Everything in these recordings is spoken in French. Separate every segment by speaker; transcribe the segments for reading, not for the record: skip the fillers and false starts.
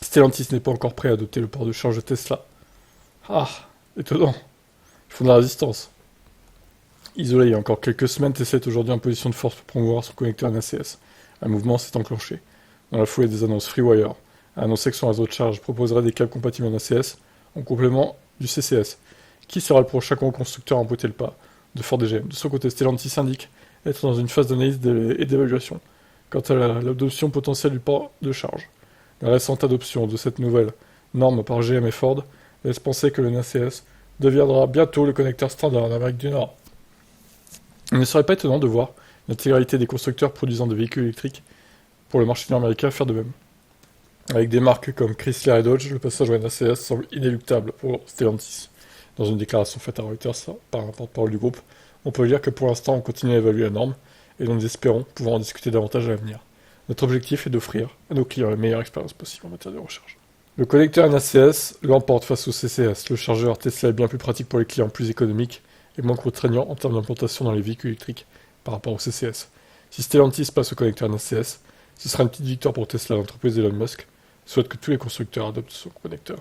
Speaker 1: Stellantis n'est pas encore prêt à adopter le port de charge de Tesla. Ah, étonnant. Ils font de la résistance. Isolé il y a encore quelques semaines, Tesla est aujourd'hui en position de force pour promouvoir son connecteur NACS. Un mouvement s'est enclenché. Dans la foulée des annonces, FreeWire a annoncé que son réseau de charge proposerait des câbles compatibles NACS en complément du CCS. Qui sera le prochain constructeur à emboîter le pas de Ford et GM? De son côté, Stellantis indique être dans une phase d'analyse et d'évaluation quant à l'adoption potentielle du port de charge. La récente adoption de cette nouvelle norme par GM et Ford laisse penser que le NACS deviendra bientôt le connecteur standard en Amérique du Nord. Il ne serait pas étonnant de voir l'intégralité des constructeurs produisant des véhicules électriques pour le marché nord-américain faire de même. Avec des marques comme Chrysler et Dodge, le passage au NACS semble inéluctable pour Stellantis. Dans une déclaration faite à Reuters par un porte-parole du groupe, on peut dire que pour l'instant on continue à évaluer la norme et nous espérons pouvoir en discuter davantage à l'avenir. Notre objectif est d'offrir à nos clients la meilleure expérience possible en matière de recharge. Le connecteur NACS l'emporte face au CCS. Le chargeur Tesla est bien plus pratique pour les clients, plus économique et moins contraignant en termes d'implantation dans les véhicules électriques par rapport au CCS. Si Stellantis passe au connecteur NACS, ce sera une petite victoire pour Tesla. L'entreprise d'Elon Musk souhaite que tous les constructeurs adoptent son connecteur.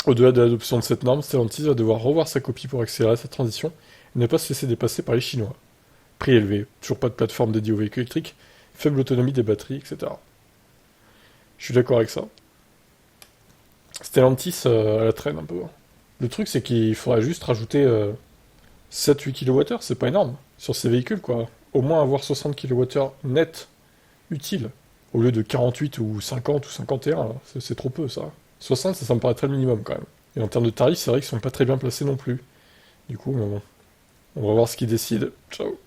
Speaker 1: Au-delà de l'adoption de cette norme, Stellantis va devoir revoir sa copie pour accélérer sa transition et ne pas se laisser dépasser par les Chinois. Prix élevé, toujours pas de plateforme dédiée aux véhicules électriques, faible autonomie des batteries, etc. Je suis d'accord avec ça. Stellantis à la traîne un peu. Le truc, c'est qu'il faudrait juste rajouter 7-8 kWh, c'est pas énorme, sur ces véhicules, quoi. Au moins avoir 60 kWh net utile, au lieu de 48 ou 50 ou 51, c'est trop peu, ça. 60, ça me paraît très le minimum, quand même. Et en termes de tarifs, c'est vrai qu'ils sont pas très bien placés non plus. Du coup, on va voir ce qu'ils décident. Ciao.